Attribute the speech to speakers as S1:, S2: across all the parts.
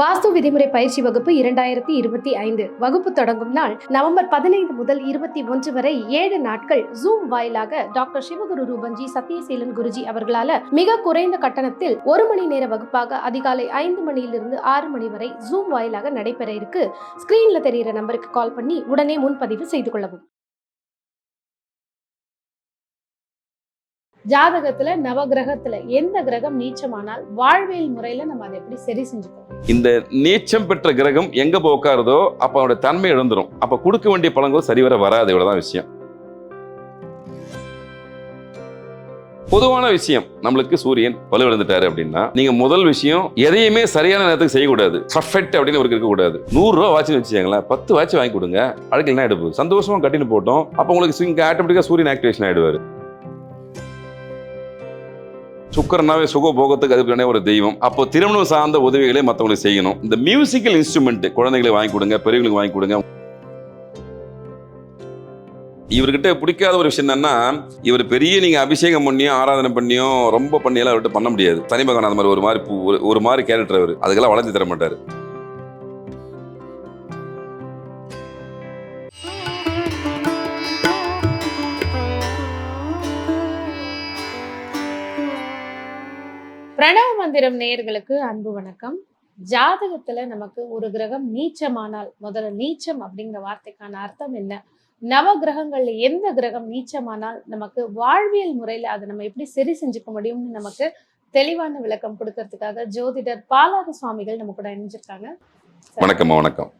S1: வாஸ்து விதிமுறை பயிற்சி வகுப்பு 2025 வகுப்பு தொடங்கும் நாள் நவம்பர் 15 முதல் 21 வரை 7 நாட்கள் ஜூம் வாயிலாக டாக்டர் சிவகுரு ரூபன்ஜி சத்யசீலன் குருஜி அவர்களால மிக குறைந்த கட்டணத்தில் 1 மணி நேர வகுப்பாக அதிகாலை 5 மணியிலிருந்து 6 மணி வரை ஜூம் வாயிலாக நடைபெற இருக்கு. ஸ்கிரீன்ல தெரிகிற நம்பருக்கு கால் பண்ணி உடனே முன்பதிவு செய்து கொள்ளவும். ஜாதகத்துல நவகிரகத்துல எந்த கிரகம் நீச்சமானால் வாழ்வியல் முறையில நம்ம அதை எப்படி சரி செஞ்சுக்கணும்?
S2: இந்த நீச்சம் பெற்ற கிரகம் எங்க போய் உட்காருதோ அப்ப அவனோட தன்மை இழந்துரும். அப்ப கொடுக்க வேண்டிய பலன்கள் சரிவர வராது. இவ்வளவுதான் விஷயம். பொதுவான விஷயம், நம்மளுக்கு சூரியன் வலுவிழந்துட்டாரு அப்படின்னா நீங்க முதல் விஷயம் எதையுமே சரியான நேரத்துக்கு செய்யக்கூடாது. பர்ஃபெக்ட் அப்படின்னு ஒரு இருக்கக்கூடாது. 100 ரூபா வாட்ச் வச்சுக்கங்களேன், 10 வாட்ச் வாங்கி கொடுங்க, அழுக்கலாம் எடுப்பு சந்தோஷமா கட்டின்னு போட்டோம். அப்ப உங்களுக்கு ஆட்டோமேட்டிக்கா சூரியன் ஆக்டிவேஷன் ஆயிடுவாரு. சுக்கரனாவே சுக போகத்துக்கு அதுக்கான ஒரு தெய்வம். அப்போ திருமணம் சார்ந்த உதவிகளை மற்றவங்களுக்கு செய்யணும். இந்த மியூசிக்கல் இன்ஸ்ட்ருமெண்ட் குழந்தைகளுக்கு வாங்கி கொடுங்க, பெரியவங்களுக்கு வாங்கி கொடுங்க. இவர்கிட்ட பிடிக்காத ஒரு விஷயம் என்னன்னா, இவர் பெரிய நீங்க அபிஷேகம் பண்ணியோ ஆராதனை பண்ணியோ ரொம்ப பண்ணியெல்லாம் அவர்கிட்ட பண்ண முடியாது. தனி மகன் அந்த மாதிரி ஒரு மாதிரி கேரக்டர் அவர், அதுக்கெல்லாம் வளர்ந்து தர மாட்டாரு.
S1: பிரணவ மந்திரம் நேயர்களுக்கு அன்பு வணக்கம். ஜாதகத்துல நமக்கு ஒரு கிரகம் நீச்சமானால், முதல்ல நீச்சம் அப்படிங்கிற வார்த்தைக்கான அர்த்தம் என்ன, நவ கிரகங்கள்ல எந்த கிரகம் நீச்சமானால் நமக்கு வாழ்வியல் முறையில அதை நம்ம எப்படி சரி செஞ்சுக்க முடியும்னு நமக்கு தெளிவான விளக்கம் கொடுக்கறதுக்காக ஜோதிடர் பாலாக சுவாமிகள் நம்ம கூட இணைஞ்சிருக்காங்க.
S2: வணக்கம். வணக்கம்.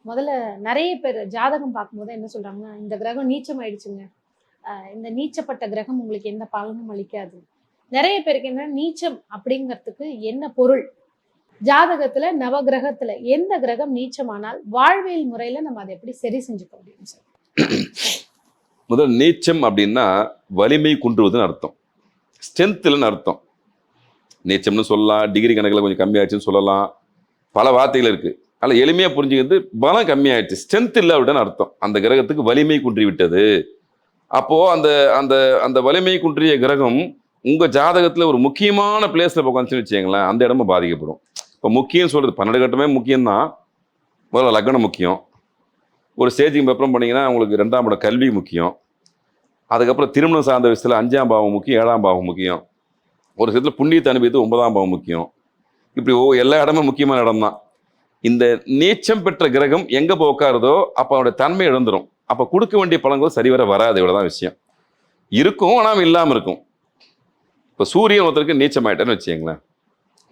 S1: முதல்ல நிறைய பேர் ஜாதகம் பார்க்கும்போது என்ன சொல்றாங்கன்னா, இந்த கிரகம் நீச்சம் ஆயிடுச்சுங்க, இந்த நீச்சப்பட்ட கிரகம் உங்களுக்கு எந்த பலனும் அளிக்காது. நிறைய பேருக்கு என்ன நீச்சம் அப்படிங்கிறதுக்கு என்ன பொருள், ஜாதகத்துல நவகிரகத்துல எந்த கிரகம் நீச்சமானால் வாழ்வியல் முறையில நம்ம அதை எப்படி சரி செஞ்சுக்க முடியும் சார்?
S2: முதல் நீச்சம் அப்படின்னா வலிமை குன்றுவதுன்னு அர்த்தம், ஸ்ட்ரென்த்லன்னு அர்த்தம். நீச்சம்னு சொல்லலாம், டிகிரி கணக்கில் கொஞ்சம் கம்மியாச்சுன்னு சொல்லலாம், பல வார்த்தைகள் இருக்கு. அதில் எளிமையா புரிஞ்சுக்கிறது பலம் கம்மியாயிடுச்சு, ஸ்ட்ரென்த் இல்லை அப்படின்னு அர்த்தம். அந்த கிரகத்துக்கு வலிமை குன்றி விட்டது. அப்போ அந்த அந்த அந்த வலிமை குன்றிய கிரகம் உங்க ஜாதகத்துல ஒரு முக்கியமான பிளேஸ்ல உட்காந்துன்னு வச்சுங்களேன், அந்த இடமும் பாதிக்கப்படும். இப்போ முக்கியம் சொல்றது 12 கட்டமே முக்கியம்தான். முதல்ல லக்னம் முக்கியம். ஒரு ஸ்டேஜுக்கு அப்புறம் பண்ணீங்கன்னா உங்களுக்கு 2ஆம் இடம் கல்வி முக்கியம். அதுக்கப்புறம் திருமணம் சார்ந்த விஷயத்துல 5ஆம் பாவம் முக்கியம், 7ஆம் பாவம் முக்கியம். ஒரு விஷயத்துல புண்ணியத்தை அனுபவித்து 9ஆம் பாவம் முக்கியம். இப்படி எல்லா இடமும் முக்கியமான இடம் தான். இந்த நீச்சம் பெற்ற கிரகம் எங்க போய் உட்காருதோ அப்ப அவனுடைய தன்மை இழந்துரும். அப்ப கொடுக்க வேண்டிய பலன்கள் சரிவர வராது. இவ்வளவுதான் விஷயம். இருக்கும், ஆனால் இல்லாம இருக்கும். இப்போ சூரியன் ஒருத்தருக்கு நீச்சம் ஆயிட்டேன்னு வச்சுங்களேன்.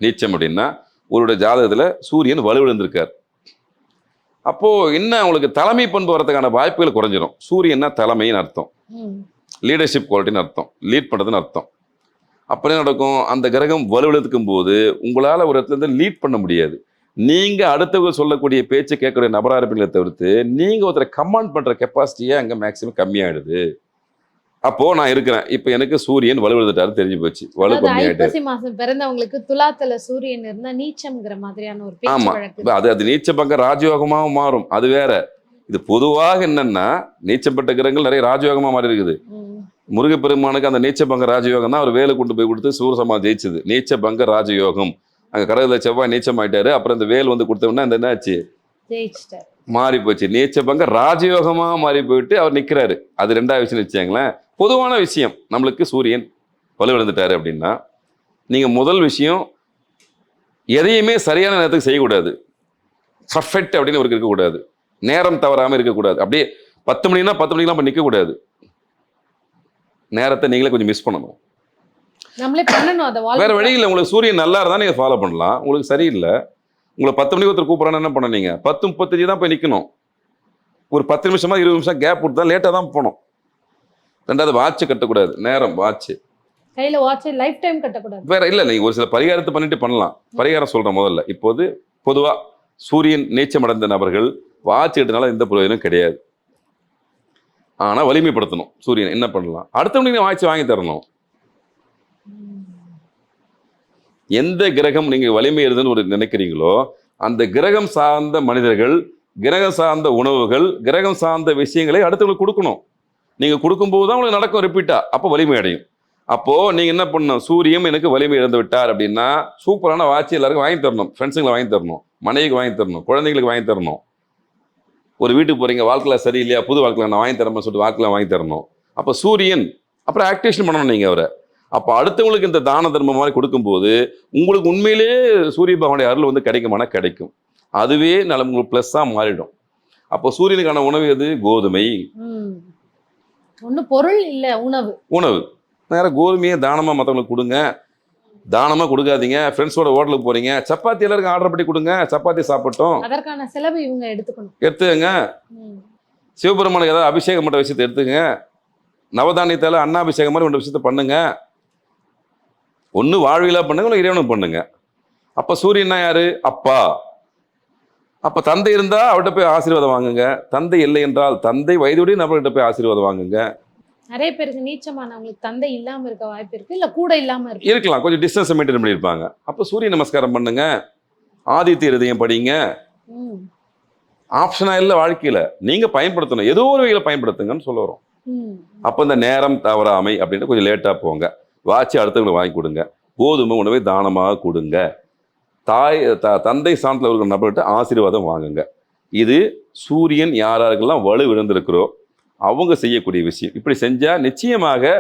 S2: நீச்சம் அப்படின்னா ஒருடைய ஜாதகத்துல சூரியன் வலுவிழந்திருக்கார். அப்போ என்ன அவங்களுக்கு தலைமை பண்பு வரதுக்கான வாய்ப்புகள் குறைஞ்சிடும். சூரியன்னா தலைமைன்னு அர்த்தம், லீடர்ஷிப் குவாலிட்டின்னு அர்த்தம், லீட் பண்றதுன்னு அர்த்தம். அப்போ நடக்கும், அந்த கிரகம் வலுவிழந்துக்கும் போது உங்களால ஒரு இடத்துல இருந்து லீட் பண்ண முடியாது. நீங்க அடுத்தவங்க சொல்லக்கூடிய பேச்சு கேட்கக்கூடிய நபரா இருப்பீங்களே தவிர்த்து நீங்க ஒருத்தரை கமாண்ட் பண்ற கெப்பாசிட்டியே அங்க மேக்சிமம் கம்மியாயிடுது. அப்போ நான் இருக்கிறேன், இப்ப எனக்கு சூரியன் வலுவிழந்துட்டாரு தெரிஞ்சு போச்சு, வலு கம்மியாயிட்டாரு.
S1: ஐப்பசி மாசம் பிறந்தவங்களுக்கு துலாத்துல சூரியன் இருந்தா நீச்சம்ங்கிற மாதிரியான ஒரு பேச்சு வழக்கு.
S2: அது நீச்ச பங்க ராஜயோகமாவும் மாறும், அது வேற. இது பொதுவாக என்னன்னா நீச்சம் பெற்ற கிரகங்கள் நிறைய ராஜயோகமா மாறி இருக்குது. முருகப்பெருமானுக்கு அந்த நீச்ச பங்க ராஜயோகம் தான் அவர் வேலை கொண்டு போய் கொடுத்து சூரசமா ஜெயிச்சது. நீச்ச பங்க ராஜயோகம். அங்க கடவுள செவ்வாய் நீச்சம் ஆயிட்டாரு. அப்புறம் இந்த வேல் வந்து கொடுத்தோம்னா அந்த என்னாச்சு,
S1: ஜெயிச்சிட்டாரு,
S2: மாறி போச்சு. நீச்ச பங்க ராஜயோகமா மாறி போயிட்டு அவர் நிக்கிறாரு. அது 2ஆவது விஷயம் வச்சாங்களேன். பொதுவான விஷயம், நம்மளுக்கு சூரியன் வலுவிழந்துட்டாரு அப்படின்னா நீங்க முதல் விஷயம் எதையுமே சரியான நேரத்துக்கு செய்யக்கூடாது. பர்ஃபெக்ட் அப்படின்னு ஒரு இருக்கக்கூடாது. நேரம் தவறாம இருக்கக்கூடாது. அப்படியே 10 மணினா 10 மணிக்கெல்லாம் போய் நிற்கக்கூடாது. நேரத்தை நீங்களே கொஞ்சம் மிஸ் பண்ணணும்.
S1: நம்மளே பண்ணணும்.
S2: வேற வழி இல்லை. உங்களுக்கு சூரியன் நல்லா இருந்தா நீங்க ஃபாலோ பண்ணலாம். உங்களுக்கு சரியில்லை, உங்களை 10 மணிக்கு ஒருத்தர் கூப்பிட்றான்னு என்ன பண்ணீங்க, 10:35 தான் போய் நிற்கணும். ஒரு 10 நிமிஷமா 20 நிமிஷம் கேப் விட்டு தான் லேட்டாக தான் போகணும். 2வது வாட்ச் கட்டக்கூடாது, நேரம் வாட்ச்
S1: கையில வாட்ச் லைஃப் டைம் கட்டக்கூடாது.
S2: வேற இல்லை, நீங்க ஒரு சில பரிகாரத்தை பண்ணிட்டு பண்ணலாம். பரிகாரம் சொல்றேன் முதல்ல. இப்போது பொதுவா சூரியன் நீச்சம் அடைந்த நபர்கள் வாட்ச் எடுத்தனால எந்த பிரயோஜனம் கிடையாது. ஆனா வலிமைப்படுத்தணும். சூரியன் என்ன பண்ணலாம், அடுத்தவங்க வாட்ச் வாங்கி தரணும். எந்த கிரகம் நீங்க வலிமை இருதுன்னு ஒரு நினைக்கிறீங்களோ அந்த கிரகம் சார்ந்த மனிதர்கள், கிரகம் சார்ந்த உணவுகள், கிரகம் சார்ந்த விஷயங்களை அடுத்தவங்களுக்கு கொடுக்கணும். நீங்க கொடுக்கும்போது தான் உங்களுக்கு நடக்கும் ரிப்பீட்டா. அப்போ வலிமை அடையும். அப்போ நீங்க என்ன பண்ணணும், சூரியன் எனக்கு வலிமை இழந்து விட்டார் அப்படின்னா சூப்பரான வாட்ச் எல்லாருக்கும் வாங்கி தரணும். ஃப்ரெண்ட்ஸுங்களை வாங்கி தரணும், மனைவிக்கு வாங்கி தரணும், குழந்தைங்களுக்கு வாங்கி தரணும். ஒரு வீட்டுக்கு போறீங்க, வாழ்க்கையில் சரியில்லையா, புது வாழ்க்கையில் நான் வாங்கி தரேன்னு சொல்லிட்டு வாழ்க்கையில் வாங்கி தரணும். அப்போ சூரியன் அப்புறம் ஆக்டிவேஷன் பண்ணணும் நீங்க அவரை. அப்போ அடுத்தவங்களுக்கு இந்த தான தர்மம் மாதிரி கொடுக்கும்போது உங்களுக்கு உண்மையிலேயே சூரிய பகவானுடைய அருள் வந்து கிடைக்குமானா கிடைக்கும். அதுவே உங்களுக்கு ப்ளஸ்ஸாக மாறிடும். அப்போ சூரியனுக்கான உணவு எது? கோதுமை.
S1: ஒண்ணு பொருள் இல்ல உணவு.
S2: உணவு நேரம் கோதுமையை தானமாக மற்றவங்களுக்கு கொடுங்க. தானமாக கொடுக்காதீங்க. ஃப்ரெண்ட்ஸோட ஹோட்டலுக்கு போறீங்க, சப்பாத்தி எல்லாருக்கும் ஆர்டர் பண்ணி கொடுங்க, சப்பாத்தி சாப்பிட்டோம்.
S1: அதற்கான செலவு இவங்க
S2: எடுத்துங்க. சிவபெருமானுக்கு ஏதாவது அபிஷேகம் பண்ணுற விஷயத்தை எடுத்துங்க. நவதானியத்தால அன்னாபிஷேகம் மாதிரி ஒன்று விஷயத்த பண்ணுங்க. ஒன்று வாழ்வியலாக பண்ணுங்க, இல்லை இறைவனுக்கு பண்ணுங்க. அப்போ சூரியனா யாரு? அப்பா. அப்போ தந்தை இருந்தால் அவர்கிட்ட போய் ஆசீர்வாதம் வாங்குங்க. தந்தை இல்லை என்றால் தந்தை வயதுடைய நபர்கிட்ட போய் ஆசீர்வாதம் வாங்குங்க.
S1: நிறைய பேருக்கு நீச்சமானவங்களுக்கு தந்தை இல்லாம இருக்க வாய்ப்பு இருக்கு, இல்ல கூட இல்லாம
S2: இருக்கலாம், கொஞ்சம் டிஸ்டன்ஸ் மெயின்டைன் பண்ணியிருப்பாங்க. அப்போ சூரிய நமஸ்காரம் பண்ணுங்க, ஆதித்ய ஹிருதயம் படிங்க. ஆப்ஷனா இல்லை வாழ்க்கையில, நீங்க பயன்படுத்தணும், ஏதோ ஒரு வகையில பயன்படுத்துங்கன்னு சொல்ல வரோம். அப்போ இந்த நேரம் தவறாமை அப்படின்னு கொஞ்சம் லேட்டா போங்க. வாட்சி அடுத்தவங்களுக்கு வாங்கி கொடுங்க. கோதுமை உணவை தானமாக கொடுங்க. தந்தை சார்ந்த ஒரு நபர்கிட்ட ஆசீர்வாதம் வாங்குங்க. இது சூரியன் யாராருக்கெல்லாம் வலு விழுந்திருக்கிறோ அவங்க செய்யக்கூடிய விஷயம். இப்படி செஞ்சா நிச்சயமாக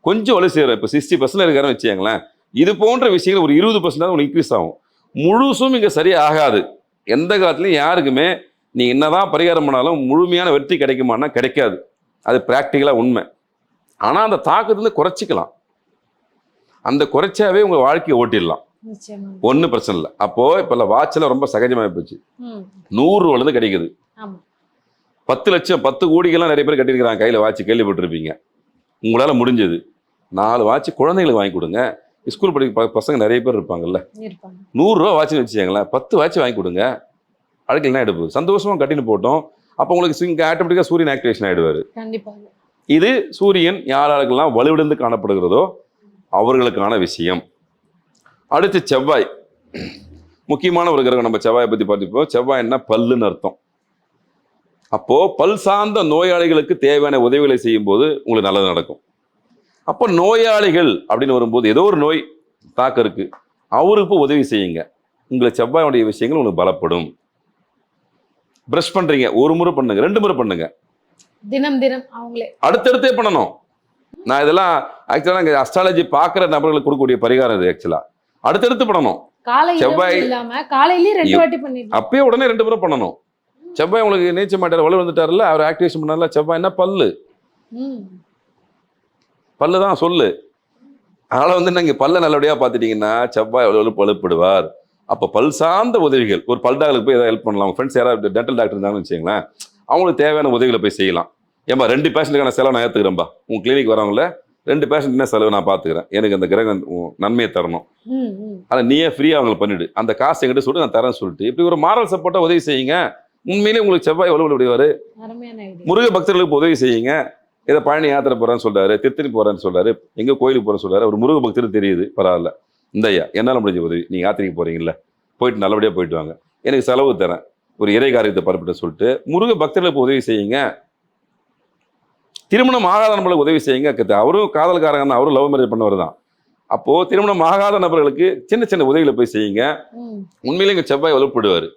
S2: கொஞ்சம் வலு செய்யறோம். இப்போ 60% இருக்காருன்னு வச்சுக்கோங்களேன், இது போன்ற விஷயங்கள் ஒரு 20% உங்களுக்கு இன்க்ரீஸ் ஆகும். முழுசும் இங்கே சரியா ஆகாது. எந்த காலத்துலையும் யாருக்குமே நீ என்னதான் பரிகாரம் பண்ணாலும் முழுமையான வெற்றி கிடைக்குமானா கிடைக்காது. அது ப்ராக்டிக்கலாக உண்மை. ஆனால் அந்த தாக்கத்துல குறைச்சிக்கலாம். அந்த குறைச்சாவே உங்க வாழ்க்கையை ஓட்டிடலாம். ஒன்றும் பிரச்சனை இல்லை. அப்போ இப்போ வாட்சில் ரொம்ப சகஜமாக போச்சு. 100 ரூபாலேருந்து கிடைக்குது. 10 லட்சம் 10 கோடிக்கெல்லாம் நிறைய பேர் கட்டியிருக்கிறாங்க கையில் வாட்சி, கேள்விப்பட்டிருப்பீங்க. உங்களால் முடிஞ்சது 4 வாட்சி குழந்தைங்களுக்கு வாங்கி கொடுங்க. ஸ்கூல் படிக்க பசங்க நிறைய பேர் இருப்பாங்கல்ல, 100 ரூபா வாட்சின்னு வச்சுக்கோங்களேன், 10 வாட்சி வாங்கி கொடுங்க. அழுக்கலாம் எடுப்பு சந்தோஷமாக கட்டின்னு போட்டோம். அப்போ உங்களுக்கு ஆட்டோமேட்டிக்காக சூரியன் ஆக்டிவேஷன் ஆகிடுவார். இது சூரியன் யாராருக்கெல்லாம் வலுவிழந்து காணப்படுகிறதோ அவர்களுக்கான விஷயம். அடுத்து செவ்வாய், முக்கியமான ஒரு கிரகம். நம்ம செவ்வாயை பற்றி பார்த்துப்போம். செவ்வாய் என்ன? பல்லுன்னு அர்த்தம். அப்போ பல் சார்ந்த நோயாளிகளுக்கு தேவையான உதவிகளை செய்யும் போது உங்களுக்கு நல்லது நடக்கும். அப்போ நோயாளிகள் அப்படின்னு வரும்போது ஏதோ ஒரு நோய் தாக்க இருக்கு, அவருக்கு உதவி செய்யுங்க. உங்களை செவ்வாயுடைய விஷயங்கள் உங்களுக்கு பலப்படும். பிரஷ் பண்றீங்க, 1 முறை பண்ணுங்க, 2 முறை பண்ணுங்க,
S1: தினம் தினம் அவங்களே அடுத்தடுத்தே
S2: பண்ணணும். நான் இதெல்லாம் ஆக்சுவலா அஸ்ட்ராலஜி பார்க்குற நபர்களுக்கு கொடுக்கக்கூடிய பரிகாரம் இது. ஆக்சுவலா அடுத்தடுத்து பண்ணணும். செவ்வாய் அப்பயே உடனே 2 முறை பண்ணணும். செவ்வாய் உங்களுக்கு நீச்ச மாட்டார், வலு வந்துட்டார்ல, அவர் ஆக்டிவேஷன் பண்ணார்ல. செவ்வாய் என்ன? பல்லு. பல்லு தான் சொல்லு. அதனால வந்து நீங்க பல்ல நல்லபடியா பார்த்துட்டீங்கன்னா செவ்வாய் எவ்வளவு பழுப்படுவார். அப்போ பல் சார்ந்த உதவிகள், ஒரு பல் டாக்டருக்கு போய் ஏதாவது ஹெல்ப் பண்ணலாம். உங்க ஃப்ரெண்ட்ஸ் யாராவது டென்டல் டாக்டர் இருந்தாங்கன்னு வச்சுங்களேன், அவங்களுக்கு தேவையான உதவிகளை போய் செய்யலாம். ஏன்பா 2 பேஷண்ட்டுக்கான செலவு நான் ஏற்றுக்கிறேன்பா, உங்க கிளினிக் வரவங்கள 2 பேஷண்ட் என்ன செலவு நான் பார்த்துக்கிறேன், எனக்கு அந்த கிரகம் நன்மையை தரணும், அதை நீயே ஃப்ரீயாக அவங்களுக்கு பண்ணிவிடு, அந்த காசு எங்கிட்ட சொல்லிட்டு நான் தரேன்னு சொல்லிட்டு இப்படி ஒரு மாரல் சப்போர்ட்டாக உதவி செய்யுங்க. உண்மையிலே உங்களுக்கு செவ்வாய் எவ்வளவு விடுவார். முருக பக்தர்களுக்கு உதவி செய்யுங்க. இதை பழனி யாத்திரை போகிறேன்னு சொல்கிறாரு, திருத்தணி போகிறேன்னு சொல்கிறாரு, எங்கே கோயிலுக்கு போகிறேன்னு சொல்கிறாரு. ஒரு முருக பக்தருக்கு தெரியுது, பரவாயில்ல, இந்த ஐயா என்னால் முடிஞ்ச உதவி, நீங்கள் யாத்திரைக்கு போகிறீங்களா, போயிட்டு நல்லபடியாக போயிட்டு வாங்க, எனக்கு செலவு தரேன், ஒரு இறை காரியத்தை பரப்பிட்ட சொல்லிட்டு முருக பக்தர்களுக்கு உதவி செய்யுங்க. திருமணம் ஆகாத நபர்களுக்கு உதவி செய்யுங்க. அவரும் காதல்காரங்க, அவரும் லவ் மேரேஜ் பண்ணவர் தான். அப்போ திருமணம் ஆகாத நபர்களுக்கு சின்ன சின்ன உதவிகளை போய் செய்யுங்க. உண்மையிலே இங்கே செவ்வாய் வலுப்படுவார்.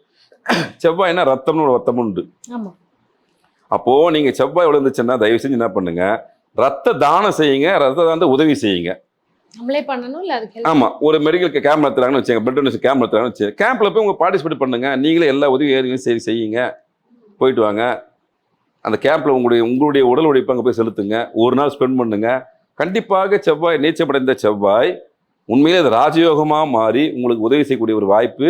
S2: செவ்வாய்னா ரத்தம்னு ஒரு ரத்தம் உண்டு. அப்போ நீங்க செவ்வாய் விழுந்துச்சுன்னா தயவு செஞ்சு என்ன பண்ணுங்க, ரத்த தானம் செய்யுங்க, ரத்த தான உதவி செய்யுங்க. ஆமா, ஒரு மெடிக்கல் கேம்ப் நடத்துறாங்கன்னு வச்சுங்க, பிளட் டொனேஷன் கேம்ப் நடத்துறாங்கன்னு வச்சுங்க, கேம்ப்ல போய் உங்க பார்ட்டிசிபேட் பண்ணுங்க. நீங்களே எல்லா உதவி செய்யுங்க, போயிட்டு வாங்க. அந்த கேம்ப்ல உங்களுடைய உடல் உழைப்பு அங்கே போய் செலுத்துங்க, ஒரு நாள் ஸ்பெண்ட் பண்ணுங்க. கண்டிப்பாக செவ்வாய் நீச்சமடைந்த செவ்வாய் உண்மையிலே அது ராஜயோகமாக மாறி உங்களுக்கு உதவி செய்யக்கூடிய ஒரு வாய்ப்பு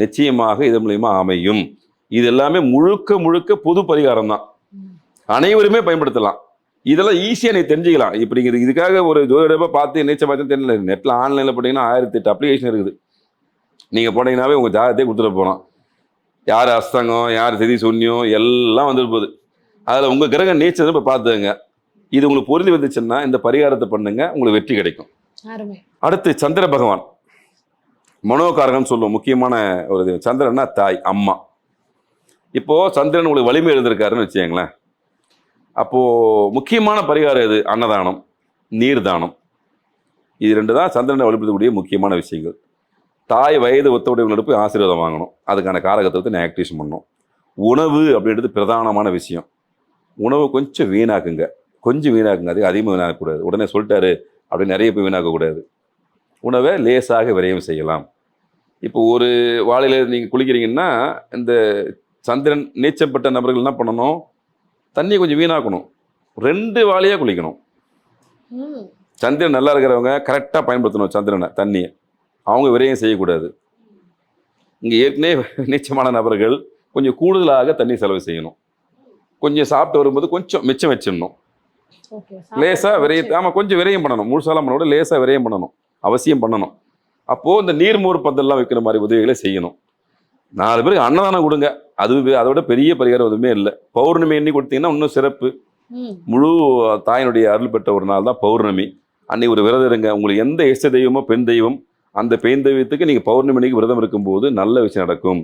S2: நிச்சயமாக இது மூலியமா அமையும். இது எல்லாமே முழுக்க முழுக்க பொது பரிகாரம் தான், அனைவருமே பயன்படுத்தலாம். இதெல்லாம் ஈஸியாக நீ தெரிஞ்சுக்கலாம். இப்படி இதுக்காக ஒரு ஜோதிடப்ப பார்த்து நீச்சல் பார்த்து தெரியல. நெட்டில் ஆன்லைனில் போட்டிங்கன்னா 1008 அப்ளிகேஷன் இருக்குது. நீங்கள் போனீங்கன்னாவே உங்கள் ஜாதகத்தையே கொடுத்துட்டு போகலாம். யார் அஸ்தங்கம், யார் திதி சூன்யம் எல்லாம் வந்துட்டு போகுது. அதில் உங்கள் கிரகம் நீச்சல் இப்போ பார்த்துங்க. இது உங்களுக்கு பொருந்தி வந்துச்சுன்னா இந்த பரிகாரத்தை பண்ணுங்க, உங்களுக்கு வெற்றி கிடைக்கும். அடுத்து சந்திர பகவான், மனோகாரகம்னு சொல்லுவோம். முக்கியமான ஒரு சந்திரன்னா தாய், அம்மா. இப்போது சந்திரன் உங்களுக்கு வலிமை எழுந்திருக்காருன்னு வச்சுக்கங்களேன். அப்போது முக்கியமான பரிகாரம் எது? அன்னதானம், நீர் தானம். இது 2 தான் சந்திரனை வழிபடுத்தக்கூடிய முக்கியமான விஷயங்கள். தாய் வயது ஒத்தவுடையவங்களோட போய் ஆசீர்வாதம் வாங்கணும். அதுக்கான காரகத்துவத்தை நான் ஆக்டிவேஷன் பண்ணணும். உணவு அப்படின்றது பிரதானமான விஷயம். உணவு கொஞ்சம் வீணாக்குங்க. கொஞ்சம் வீணாக்குங்க. அது அதிகமாக வீணாக்கக்கூடாது. உடனே சொல்லிட்டாரு அப்படின்னு நிறைய போய் வீணாக்கக்கூடாது. உணவை லேசாக விரயம் செய்யலாம். இப்போ ஒரு வாழையில நீங்கள் குளிக்கிறீங்கன்னா, இந்த சந்திரன் நீச்சப்பட்ட நபர்கள் என்ன பண்ணணும்? தண்ணியை கொஞ்சம் வீணாக்கணும். 2 வாளியாக குளிக்கணும். சந்திரன் நல்லா இருக்கிறவங்க கரெக்டாக பயன்படுத்தணும் சந்திரனை, தண்ணியை. அவங்க விரயம் செய்யக்கூடாது. இங்கே ஏற்கனவே நீச்சமான நபர்கள் கொஞ்சம் கூடுதலாக தண்ணி செலவு செய்யணும். கொஞ்சம் சாப்பிட்டு வரும்போது கொஞ்சம் மிச்சம் வச்சிடணும். லேசாக விரயம், ஆமாம், கொஞ்சம் விரயம் பண்ணணும். முழுசாலாம் பண்ணோட லேசாக விரயம் பண்ணணும். அவசியம் பண்ணணும். அப்போது இந்த நீர்மோர் பந்தல்லாம் வைக்கிற மாதிரி உதவிகளை செய்யணும். 4 பேருக்கு அன்னதானம் கொடுங்க. அதோட பெரிய பரிகாரம் எதுவுமே இல்லை. பௌர்ணமி எண்ணி கொடுத்தீங்கன்னா இன்னும் சிறப்பு. முழு தாயினுடைய அருள் பெற்ற ஒரு நாள் தான் பௌர்ணமி. அன்னைக்கு ஒரு விரதம் இருங்க. உங்களுக்கு எந்த இஷ்ட தெய்வமோ பெண் தெய்வம், அந்த பெண் தெய்வத்துக்கு நீங்கள் பௌர்ணமி அன்னைக்கு விரதம் இருக்கும்போது நல்ல விஷயம் நடக்கும்.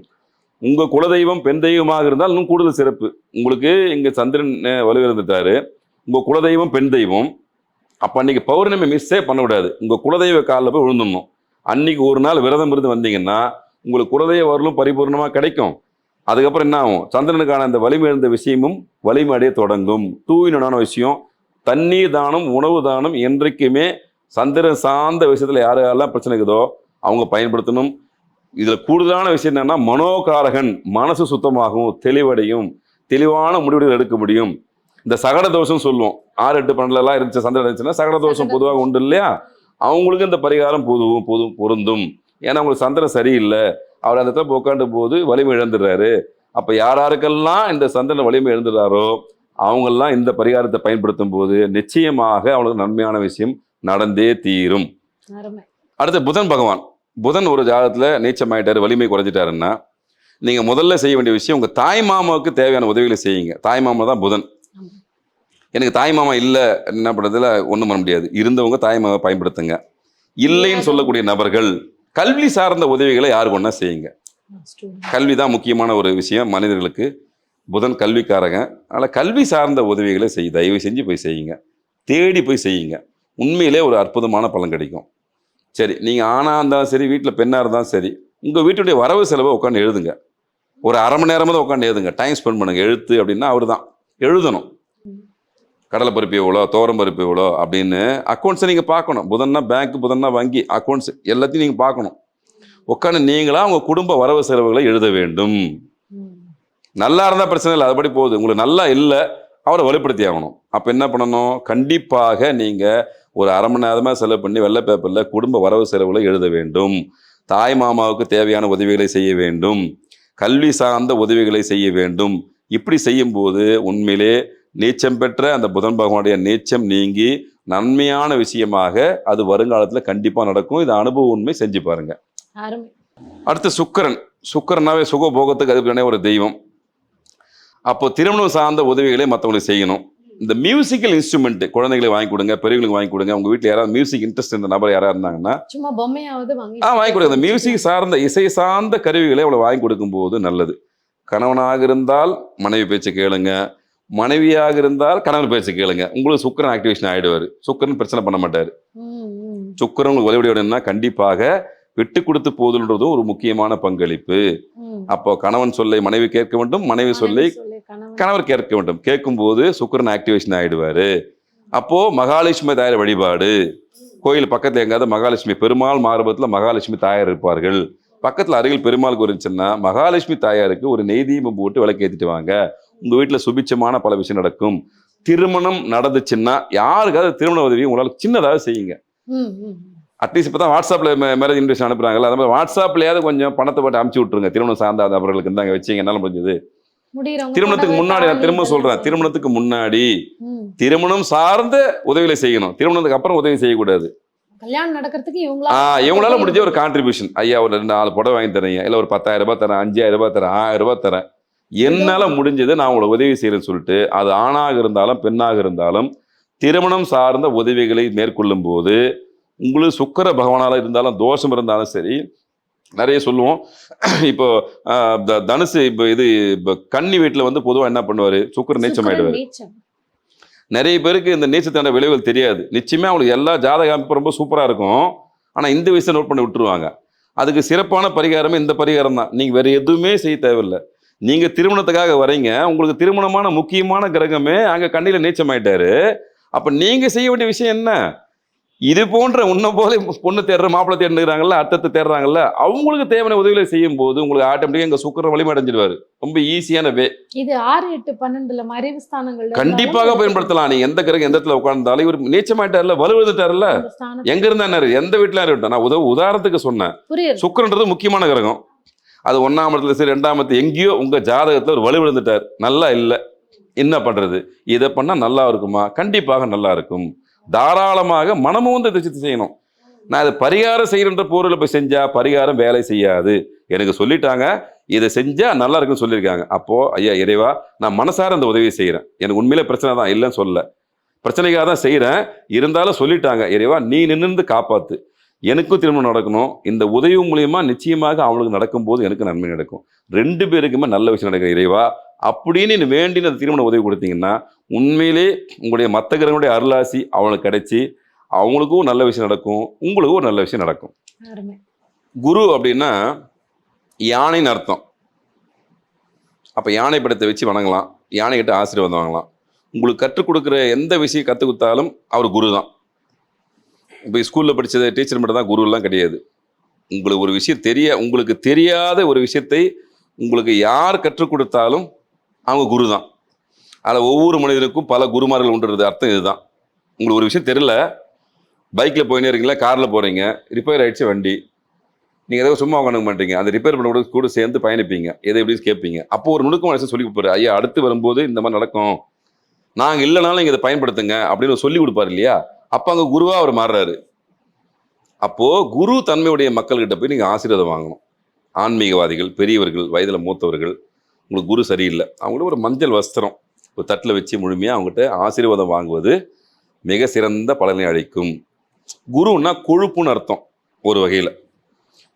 S2: உங்கள் குலதெய்வம் பெண் தெய்வமாக இருந்தால் இன்னும் கூடுதல் சிறப்பு. உங்களுக்கு இங்கே சந்திரன் வலுவிருந்துட்டாரு, உங்கள் குலதெய்வம் பெண் தெய்வம். அப்போ அன்னைக்கு பௌர்ணமி மிஸ்ஸே பண்ணக்கூடாது. உங்கள் குலதெய்வ காலில் போய் விழுந்துடணும். அன்னைக்கு ஒரு நாள் விரதம் இருந்து வந்தீங்கன்னா உங்களுக்கு குலதெய்வ அருளும் பரிபூர்ணமாக கிடைக்கும். அதுக்கப்புறம் என்ன ஆகும்? சந்திரனுக்கான அந்த வலிமை எழுந்த விஷயமும் வலிமை அடைய தொடங்கும். தூயினான விஷயம், தண்ணீர் தானம், உணவு தானம் என்றைக்குமே சந்திரன் சார்ந்த விஷயத்தில் யாரெல்லாம் பிரச்சனை இருக்குதோ அவங்க பயன்படுத்தணும். இதில் கூடுதலான விஷயம் என்னன்னா, மனோகாரகன், மனசு சுத்தமாகும், தெளிவடையும், தெளிவான முடிவுகள் எடுக்க முடியும். இந்த சகட தோஷம் சொல்லுவோம். 6, 8, 12 இருந்துச்சு சந்திரன் இருந்துச்சுன்னா சகட தோஷம் பொதுவாக உண்டு இல்லையா? அவங்களுக்கு இந்த பரிகாரம் பொருந்தும். ஏன்னா அவங்களுக்கு சந்திரன் சரியில்லை, அவர் அந்த இடத்துல உட்காந்து போது வலிமை இழந்துடுறாரு. அப்போ யாருக்கெல்லாம் இந்த சந்திரன் வலிமை இழந்துடுறாரோ அவங்கெல்லாம் இந்த பரிகாரத்தை பயன்படுத்தும் போது நிச்சயமாக அவங்களுக்கு நன்மையான விஷயம் நடந்தே தீரும். அடுத்து புதன் பகவான். புதன் ஒரு ஜாதகத்தில் நீச்சமாயிட்டாரு, வலிமை குறைஞ்சிட்டாருன்னா நீங்கள் முதல்ல செய்ய வேண்டிய விஷயம், உங்கள் தாய் மாமாவுக்கு தேவையான உதவிகளை செய்யுங்க. தாய் மாமா தான் புதன். எனக்கு தாய் மாமா இல்லை என்ன பண்ணுறதுல ஒன்றும் பண்ண முடியாது. இருந்தவங்க தாய் மாமா பயன்படுத்துங்க. இல்லைன்னு சொல்லக்கூடிய நபர்கள் கல்வி சார்ந்த உதவிகளை யாருக்கு ஒன்றா செய்யுங்க. கல்வி தான் முக்கியமான ஒரு விஷயம் மனிதர்களுக்கு. புதன் கல்விக்காரங்க. அதனால் கல்வி சார்ந்த உதவிகளை தயவு செஞ்சு போய் செய்யுங்க. தேடி போய் செய்யுங்க. உண்மையிலே ஒரு அற்புதமான பலன் கிடைக்கும். சரி, நீங்கள் ஆணாக இருந்தாலும் சரி, வீட்டில் பெண்ணாக இருந்தாலும் சரி, உங்கள் வீட்டுடைய வரவு செலவை உட்காந்து எழுதுங்க. ஒரு அரை மணி நேரமாக தான் உட்காந்து எழுதுங்க. டைம் ஸ்பெண்ட் பண்ணுங்கள். எழுத்து அப்படின்னா அவர் தான் எழுதணும். கடலை பருப்பு எவ்வளோ, தோரம் பருப்பு எவ்வளோ அப்படின்னு அக்கௌண்ட்ஸை நீங்கள் பார்க்கணும். புதன்னா பேங்க், புதன்னா வங்கி, அக்கௌண்ட்ஸ் எல்லாத்தையும் நீங்கள் பார்க்கணும். உட்காந்து நீங்களாக உங்கள் குடும்ப வரவு செலவுகளை எழுத வேண்டும். நல்லா இருந்தால் பிரச்சனை இல்லை, அதுபடி போகுது. உங்களுக்கு நல்லா இல்லை, அவரை வலுப்படுத்தி ஆகணும். அப்போ என்ன பண்ணணும்? கண்டிப்பாக நீங்கள் ஒரு அரை மணி நேரமாக செலவு பண்ணி வெள்ளை பேப்பரில் குடும்ப வரவு செலவுகளை எழுத வேண்டும். தாய் மாமாவுக்கு தேவையான உதவிகளை செய்ய வேண்டும். கல்வி சார்ந்த உதவிகளை செய்ய வேண்டும். இப்படி செய்யும்போது உண்மையிலே நீச்சம் பெற்ற அந்த புதன் பகவானுடைய நீச்சம் நீங்கி நன்மையான விஷயமாக அது வருங்காலத்தில் கண்டிப்பாக நடக்கும். இது அனுபவ உண்மை, செஞ்சு பாருங்க. அடுத்து சுக்கிரன். சுக்கிரனாவே சுகபோகத்துக்கு அதுக்கான ஒரு தெய்வம். அப்போ திருமணம் சார்ந்த உதவிகளை மற்றவங்களுக்கு செய்யணும். இந்த மியூசிக்கல் இன்ஸ்ட்ருமெண்ட் குழந்தைங்களுக்கு வாங்கி கொடுங்க, பெரியவங்களுக்கு வாங்கி கொடுங்க. உங்க வீட்டில் யாராவது மியூசிக் இன்ட்ரெஸ்ட் இருந்த நபர் யாராவது இருந்தாங்கன்னா
S1: சும்மா பொம்மையாவது
S2: வாங்கி கொடுங்க. இந்த மியூசிக் சார்ந்த இசை சார்ந்த கருவிகளை அவ்வளோ வாங்கி கொடுக்கும் போது நல்லது. கணவனாக இருந்தால் மனைவி பேச்சு கேளுங்க, மனைவியாக இருந்தால் கணவன் பேச்சு கேளுங்க. உங்களுக்கு சுக்கிரன் ஆக்டிவேஷன் ஆயிடுவார். சுக்கிரன் பிரச்சனை பண்ண மாட்டார். சுக்கிரன் உங்களுக்கு வலியுடையனா கண்டிப்பாக விட்டு கொடுத்து போதுன்றதும் ஒரு முக்கியமான பங்களிப்பு. அப்போ கணவன் சொல்லை மனைவி கேட்க வேண்டும், மனைவி சொல்லை கணவர் கேட்க வேண்டும். கேட்கும் போது சுக்கிரன் ஆக்டிவேஷன் ஆயிடுவாரு. அப்போ மகாலட்சுமி தாயார் வழிபாடு. கோயில் பக்கத்துல எங்காவது மகாலட்சுமி பெருமாள் மார்பத்தில் மகாலட்சுமி தாயார் இருப்பார்கள். பக்கத்துல அருகில் பெருமாள் இருந்துச்சுன்னா மகாலட்சுமி தாயாருக்கு ஒரு நெய் தீபம் போட்டு விளக்கு ஏற்றிட்டு வாங்க. உங்க வீட்டுல சுபிச்சமான பல விஷயம் நடக்கும். திருமணம் நடந்துச்சுன்னா யாருக்காவது திருமண உதவி உங்களால் சின்னதாக செய்யுங்க. அட்லீஸ்ட் இப்போ தான் வாட்ஸ்அப்பில் மேரேஜ் இன்விடேஷன் அனுப்புறாங்கல்ல, அது மாதிரி வாட்ஸ்அப்லையாவது கொஞ்சம் பணத்தை போட்டு அமுச்சு விட்ருங்க. திருமணம் சார்ந்த நபர்களுக்கு இருந்தாங்க வச்சிங்க, என்னால் முடிஞ்சது. திருமணத்துக்கு முன்னாடி நான் திரும்ப சொல்றேன், திருமணத்துக்கு முன்னாடி திருமணம் சார்ந்த உதவிகளை செய்யணும். திருமணத்துக்கு அப்புறம் உதவி செய்யக்கூடாது.
S1: கல்யாணம் நடக்கிறதுக்கு
S2: இவங்களால முடிஞ்ச ஒரு கான்ட்ரிபியூஷன், ஐயா ஒரு 4 புடவை வாங்கி தரீங்க, இல்லை ஒரு 10,000 ரூபாய் தரேன், 5,000 ரூபாய் தரேன், 1000 ரூபாய் தரேன், என்னால் முடிஞ்சது நான் உங்களை உதவி செய்யறேன்னு சொல்லிட்டு, அது ஆணாக இருந்தாலும் பெண்ணாக இருந்தாலும் திருமணம் சார்ந்த உதவிகளை மேற்கொள்ளும் போது உங்களுக்கு சுக்கிர பகவானால இருந்தாலும் தோஷம் இருந்தாலும் சரி, நிறைய சொல்லுவோம். இப்போ தனுசு, இப்போ இது கன்னி வீட்டில் வந்து பொதுவாக என்ன பண்ணுவார்? சுக்கிரன் நீச்சம் ஆயிடுவார். நிறைய பேருக்கு இந்த நீச்சத்தான விளைவுகள் தெரியாது. நிச்சயமா அவங்களுக்கு எல்லா ஜாதக அமைப்பும் ரொம்ப சூப்பரா இருக்கும். ஆனா இந்த விஷயத்தை நோட் பண்ணி விட்டுருவாங்க. அதுக்கு சிறப்பான பரிகாரமே இந்த பரிகாரம் தான். நீங்க வேற எதுவுமே செய்ய தேவையில்ல. நீங்க திருமணத்துக்காக வரீங்க. உங்களுக்கு திருமணமான முக்கியமான கிரகமே அங்க கன்னியில நீச்சமாயிட்டாரு. அப்ப நீங்க செய்ய வேண்டிய விஷயம் என்ன? இது போன்ற உன்ன போல பொண்ணு தேடுற மாப்பிள்ளை தேடுறாங்கல்ல, அர்த்தத்தை தேடுறாங்கல்ல, அவங்களுக்கு தேவையான உதவிகளை செய்யும் போது உங்களுக்கு ஆட்டோமேட்டிக்கா எங்க சுக்கிரன் வலிமை அடைஞ்சிடுவாரு. ரொம்ப ஈஸியான வே.
S1: இது 6, 8, 12 மறைவு ஸ்தானங்கள்ல
S2: கண்டிப்பாக பயன்படுத்தலாம். நீங்க எந்த கிரகம் எந்த இடத்துல உட்கார்ந்தாலும் இவர் நீச்சமாயிட்டார்ல, வலுவிழுந்துட்டார்ல, எங்க இருந்தா என்ன எந்த வீட்டுல இருக்கட்டும். நான் உதாரணத்துக்கு சொன்னேன். சுக்கிரன்றது முக்கியமான கிரகம். அது 1ஆம் இடத்துல சரி 2ஆம் இடத்துல எங்கேயோ உங்க ஜாதகத்துல ஒரு வலுவிழுந்துட்டார், நல்லா இல்ல, என்ன பண்றது? இதை பண்ணா நல்லா இருக்குமா? கண்டிப்பாக நல்லா இருக்கும். தாராளமாக மனமும் வந்து விஷயத்தை செய்யணும். நான் இதை பரிகாரம் செய்யற பொருளை போய் செஞ்சா பரிகாரம் வேலை செய்யாது. எனக்கு சொல்லிட்டாங்க, இதை செஞ்சா நல்லா இருக்குன்னு சொல்லியிருக்காங்க. அப்போ ஐயா இறைவா, நான் மனசார அந்த உதவியை செய்யறேன். எனக்கு உண்மையிலே பிரச்சனை தான், இல்லைன்னு சொல்ல, பிரச்சனைக்காக தான் செய்யறேன். இருந்தாலும் சொல்லிட்டாங்க, இறைவா நீ நின்று காப்பாத்து, எனக்கும் திருமணம் நடக்கணும். இந்த உதவி மூலியமா நிச்சயமாக அவங்களுக்கு நடக்கும்போது எனக்கு நன்மை நடக்கும். 2 பேருக்குமே நல்ல விஷயம் நடக்கும் இறைவா அப்படின்னு நீ வேண்டின திருமண உதவி கொடுத்தீங்கன்னா உண்மையிலே உங்களுடைய மற்ற கிரகங்களுடைய அருளாசி அவங்களுக்கு கிடைச்சி அவங்களுக்கும் நல்ல விஷயம் நடக்கும், உங்களுக்கும் ஒரு நல்ல விஷயம் நடக்கும். குரு அப்படின்னா யானைன்னு அர்த்தம். அப்ப யானை படத்தை வச்சு வணங்கலாம், யானை கிட்ட ஆசீர்வாதம் வாங்கலாம். உங்களுக்கு கற்றுக் கொடுக்குற எந்த விஷயம் கற்றுக் கொடுத்தாலும் அவர் குரு தான். இப்போ ஸ்கூலில் படித்தது டீச்சர் மட்டும் தான், குருலாம் கிடையாது. உங்களுக்கு ஒரு விஷயம் உங்களுக்கு தெரியாத ஒரு விஷயத்தை உங்களுக்கு யார் கற்றுக் கொடுத்தாலும் அவங்க குரு தான். அதில் ஒவ்வொரு மனிதனுக்கும் பல குருமார்கள் உண்டுறது அர்த்தம் இதுதான். உங்களுக்கு ஒரு விஷயம் தெரியல, பைக்கில் போயினே இருக்கீங்களா, காரில் போகிறீங்க, ரிப்பேர் ஆகிடுச்சு வண்டி, நீங்கள் ஏதோ சும்மா உட்காந்துக்க மாட்டீங்க, அந்த ரிப்பேர் பண்ண கூட சேர்ந்து பயணிப்பீங்க, எதை எப்படின்னு கேட்பீங்க. அப்போ ஒரு நுணுக்கம் மனுஷன் சொல்லி கொடுப்பாரு, ஐயா அடுத்து வரும்போது இந்த மாதிரி நடக்கும், நாங்கள் இல்லைனாலும் நீங்கள் இதை பயன்படுத்துங்க அப்படின்னு சொல்லி கொடுப்பாரு இல்லையா. அப்போ அங்கே குருவாக அவர் மாறுறாரு. அப்போது குரு தன்மையுடைய மக்கள்கிட்ட போய் நீங்கள் ஆசீர்வாதம் வாங்கணும். ஆன்மீகவாதிகள், பெரியவர்கள், வயதில் மூத்தவர்கள், உங்களுக்கு குரு சரியில்லை, அவங்கள்ட்ட ஒரு மஞ்சள் வஸ்திரம் ஒரு தட்டில் வச்சு முழுமையாக அவங்ககிட்ட ஆசீர்வாதம் வாங்குவது மிக சிறந்த பலனை அளிக்கும். குருன்னா கொழுப்புன்னு அர்த்தம். ஒரு வகையில்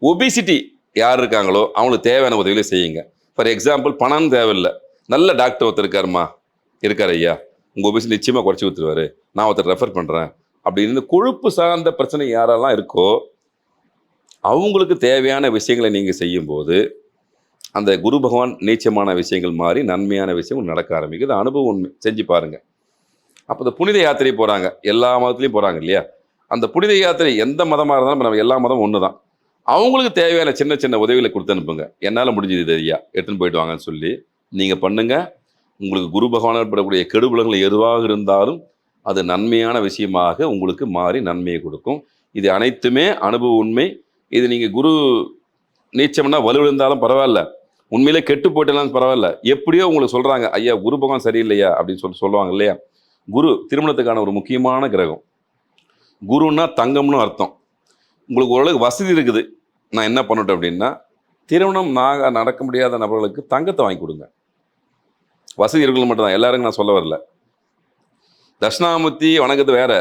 S2: ஒபிசிட்டி யார் இருக்காங்களோ அவங்களுக்கு தேவையான உதவிகளை செய்யுங்க. ஃபார் எக்ஸாம்பிள், பணம் தேவையில்லை, நல்ல டாக்டர் ஒருத்தர் இருக்கார் ஐயா, உங்கள் ஒபிசிட்டி நிச்சயமாக குறைச்சி கொடுத்துருவாரு, நான் ஒருத்தர் ரெஃபர் பண்ணுறேன் அப்படின்னு கொழுப்பு சார்ந்த பிரச்சனை யாரெல்லாம் இருக்கோ அவங்களுக்கு தேவையான விஷயங்களை நீங்கள் செய்யும்போது அந்த குரு பகவான் நீச்சமான விஷயங்கள் மாதிரி நன்மையான விஷயங்கள் நடக்க ஆரம்பிக்குது. அனுபவம் உண்மை, செஞ்சு பாருங்க. அப்போ இந்த புனித யாத்திரை போகிறாங்க, எல்லா மதத்துலையும் போகிறாங்க இல்லையா. அந்த புனித யாத்திரை எந்த மதமாக இருந்தாலும் நம்ம எல்லா மதமும் ஒன்று தான். அவங்களுக்கு தேவையான சின்ன சின்ன உதவிகளை கொடுத்து அனுப்புங்க. என்னால் முடிஞ்சது இது ஐயா, எடுத்துன்னு போயிட்டு வாங்கன்னு சொல்லி நீங்கள் பண்ணுங்க. உங்களுக்கு குரு பகவானால் ஏற்படக்கூடிய கெடுபலங்கள் எதுவாக இருந்தாலும் அது நன்மையான விஷயமாக உங்களுக்கு மாறி நன்மையை கொடுக்கும். இது அனைத்துமே அனுபவ உண்மை. இது நீங்கள் குரு நீச்சம்னா வலுவிழுந்தாலும் பரவாயில்ல, உண்மையிலே கெட்டு போயிட்டாலும் பரவாயில்ல, எப்படியோ உங்களுக்கு சொல்கிறாங்க ஐயா குரு பகவான் சரியில்லையா அப்படின்னு சொல்லுவாங்க இல்லையா. குரு திருமணத்துக்கான ஒரு முக்கியமான கிரகம். குருன்னா தங்கம்னு அர்த்தம். உங்களுக்கு ஓரளவுக்கு வசதி இருக்குது, நான் என்ன பண்ணட்டும் அப்படின்னா திருமணம் நடக்க முடியாத நபர்களுக்கு தங்கத்தை வாங்கி கொடுங்க. வசதி இருக்கிறது மட்டும் தான், எல்லாருக்கும் நான் சொல்ல வரல. தட்சிணாமூர்த்தி வணக்கத்து வேற.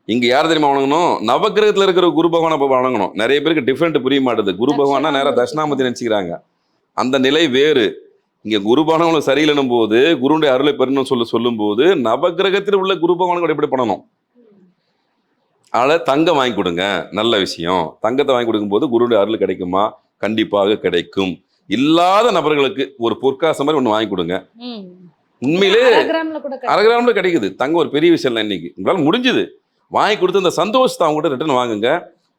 S2: இங்கே யார் தெரியுமா வணங்கணும்? நவகிரகத்தில் இருக்கிற குரு பகவானை போய் வணங்கணும். நிறைய பேருக்கு டிஃப்ரெண்ட் புரிய மாட்டுது. குரு பகவானா நேராக தட்சிணாமூர்த்தி நினச்சிக்கிறாங்க. அந்த நிலை வேறு. இங்கே குரு பகவான் சரியில்லைன்னும் போது குருடைய அருளை பெறணும்னு சொல்லும்போது நவகிரகத்தில் உள்ள குரு பகவானுக்கு எப்படி பண்ணணும்? அதில் தங்கம் வாங்கி கொடுங்க, நல்ல விஷயம். தங்கத்தை வாங்கி கொடுக்கும்போது குருடைய அருள் கிடைக்குமா? கண்டிப்பாக கிடைக்கும். இல்லாத நபர்களுக்கு ஒரு பொற்காசம் மாதிரி ஒன்று வாங்கி கொடுங்க. உண்மையிலே அரைகிராம்ல கிடைக்குது தங்கம், ஒரு பெரிய விஷயம் இல்லை. இன்னைக்கு உங்களால் முடிஞ்சுது, வாங்கி கொடுத்து அந்த சந்தோஷத்தை அவங்ககிட்ட ரிட்டர்ன் வாங்குங்க.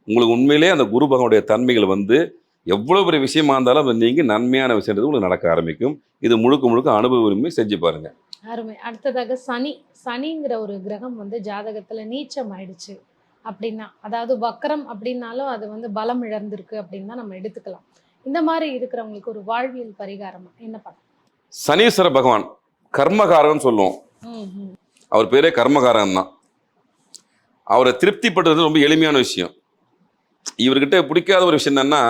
S2: உங்களுக்கு உண்மையிலே அந்த குரு பகவானுடைய தன்மைகள் வந்து எவ்வளோ பெரிய விஷயமா இருந்தாலும் நீங்கள் நன்மையான விஷயன்றது உங்களுக்கு நடக்க ஆரம்பிக்கும். இது முழுக்க அனுபவ உரிமை, செஞ்சு பாருங்க.
S1: அருமை. அடுத்ததாக சனிங்கிற ஒரு கிரகம் வந்து ஜாதகத்துல நீச்சம் ஆயிடுச்சு அப்படின்னா, அதாவது வக்கரம் அப்படின்னாலும் அது வந்து பலம் இழந்திருக்கு அப்படின்னு தான் நம்ம எடுத்துக்கலாம். இந்த மாதிரி இருக்கிறவங்களுக்கு ஒரு வாழ்வியல் பரிகாரமா என்ன பண்ண?
S2: சனீஸ்வர பகவான் கர்மகாரன் சொல்லுவோம். அவர் பேரே கர்மகாரன் தான். அவரை திருப்திப்படுறது ரொம்ப எளிமையான விஷயம். இவர்கிட்ட பிடிக்காத ஒரு விஷயம் என்னன்னா,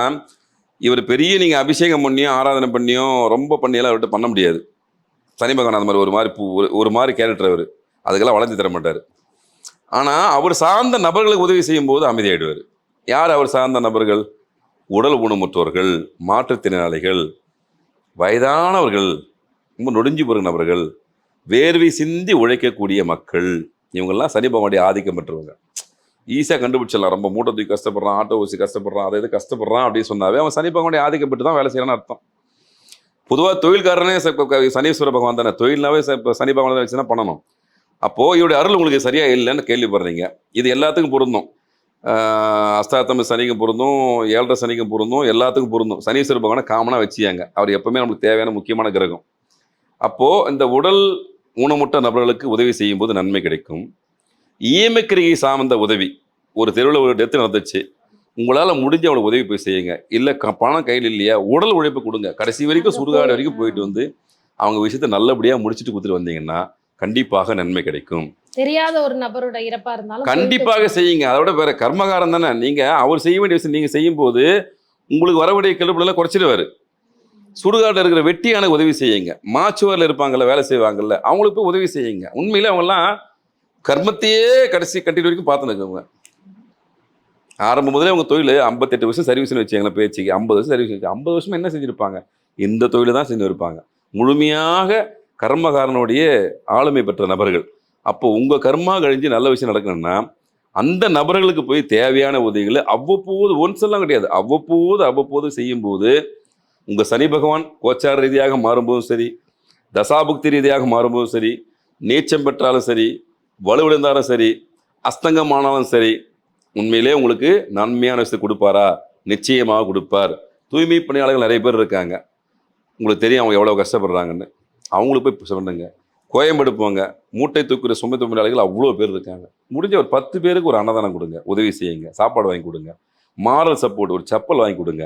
S2: இவர் பெரிய நீங்கள் அபிஷேகம் பண்ணியோ ஆராதனை பண்ணியோ ரொம்ப பண்ணியெல்லாம் அவர்கிட்ட பண்ண முடியாது. சனி பகவான் அந்த மாதிரி ஒரு மாதிரி கேரக்டர் அவர், அதுக்கெல்லாம் வளர்ந்து தர மாட்டார். ஆனால் அவர் சார்ந்த நபர்களுக்கு உதவி செய்யும் போது அமைதியாயிடுவார். யார் அவர் சார்ந்த நபர்கள்? உடல் ஊனமுற்றோர்கள், மாற்றுத்திறனாளிகள், வயதானவர்கள், ரொம்ப நொடிஞ்சு போகிற நபர்கள், வேர்வை சிந்தி உழைக்கக்கூடிய மக்கள் இவங்கெல்லாம் சனி பகவானுடைய ஆதிக்கம் பெற்றவங்க. ஈஸியாக கண்டுபிடிச்சிடலாம். ரொம்ப மூட்டை தூக்கி கஷ்டப்படுறான், ஆட்டோ ஊசி கஷ்டப்படுறான், அதை கஷ்டப்படுறான் அப்படின்னு சொன்னாவே அவன் சனி பகவானுடைய ஆதிக்கம் பெற்று தான் வேலை செய்யறான்னு அர்த்தம். பொதுவாக தொழில்காரனே சனீஸ்வர பகவான் தானே. தொழில்னாவே சனி பகவான் வச்சு தான் பண்ணணும். அப்போது இவருடைய அருள் உங்களுக்கு சரியா இல்லைன்னு கேள்விப்படுறீங்க. இது எல்லாத்துக்கும் பொருந்தும். அஸ்தாத்தம சனிக்கும் பொருந்தும், 7.5 சனிக்கும் பொருந்தும், எல்லாத்துக்கும் பொருந்தும். சனீஸ்வர பகவானை காமனாக வச்சியாங்க. அவர் எப்பவுமே நம்மளுக்கு தேவையான முக்கியமான கிரகம். அப்போது இந்த உடல் ஊனமுட்ட நபர்களுக்கு உதவி செய்யும் போது நன்மை கிடைக்கும். ஈமக்கிரிகை சார்ந்த உதவி. ஒரு தெருவில் ஒரு டெத்து நடந்துச்சு, உங்களால் முடிஞ்ச அவளுக்கு உதவி போய் செய்யுங்க. இல்லை பணம் கையில் இல்லையா, உடல் உழைப்பு கொடுங்க. கடைசி வரைக்கும் சுடுகாடு வரைக்கும் போயிட்டு வந்து அவங்க விஷயத்தை நல்லபடியாக முடிச்சுட்டு கொடுத்துட்டு வந்தீங்கன்னா கண்டிப்பாக நன்மை கிடைக்கும்.
S1: தெரியாத ஒரு நபரோட இறப்பா இருந்தாலும்
S2: கண்டிப்பாக செய்யுங்க. அதோட வேற கர்மகாரம் தானே. நீங்க அவர் செய்ய வேண்டிய விஷயம் நீங்க செய்யும் போது உங்களுக்கு வரக்கூடிய கெடுபடலாம் குறைச்சிடுவாரு. சுடுகாட்டில் இருக்கிற வெட்டியான உதவி செய்யுங்க. மாச்சுவரில் இருப்பாங்கல்ல, வேலை செய்வாங்கல்ல, அவங்களுக்கு போய் உதவி செய்யுங்க. உண்மையிலே அவங்கெல்லாம் கர்மத்தையே கடைசி கட்டிட்டு வரைக்கும் பார்த்துன்னு இருக்கவங்க. ஆரம்பம் முதலே அவங்க தொழில் 58 வருஷம் சர்வீஸ்னு வச்சுங்களேன், பேச்சுக்கு 50 வருஷம் சர்வீஸ் வச்சு 50 வருஷம் என்ன செஞ்சுருப்பாங்க? இந்த தொழிலை தான் செஞ்சு இருப்பாங்க. முழுமையாக கர்மகாரனுடைய ஆளுமை பெற்ற நபர்கள். அப்போ உங்கள் கர்மா கழிஞ்சு நல்ல விஷயம் நடக்கணும்னா அந்த நபர்களுக்கு போய் தேவையான உதவிகளை அவ்வப்போது, ஒன்ஸ் எல்லாம் கிடையாது, அவ்வப்போது செய்யும்போது உங்கள் சனி பகவான் கோச்சார ரீதியாக மாறும்போதும் சரி, தசாபுக்தி ரீதியாக மாறும்போதும் சரி, நீச்சம் பெற்றாலும் சரி, வலுவிழந்தாலும் சரி, அஸ்தங்கமானாலும் சரி, உண்மையிலே உங்களுக்கு நன்மையான விஷயத்தை கொடுப்பாரா? நிச்சயமாக கொடுப்பார். தூய்மை பணியாளர்கள் நிறைய பேர் இருக்காங்க. உங்களுக்கு தெரியும் அவங்க எவ்வளோ கஷ்டப்படுறாங்கன்னு. அவங்களுக்கு போய் சொல்லுங்க. கோயம்பேடு போங்க, மூட்டை தூக்குற சுமை தொழிலாளிகள் அவ்வளோ பேர் இருக்காங்க. முடிஞ்ச ஒரு 10 பேருக்கு ஒரு அன்னதானம் கொடுங்க, உதவி செய்யுங்க, சாப்பாடு வாங்கி கொடுங்க, மாரல் சப்போர்ட், ஒரு செப்பல் வாங்கி கொடுங்க,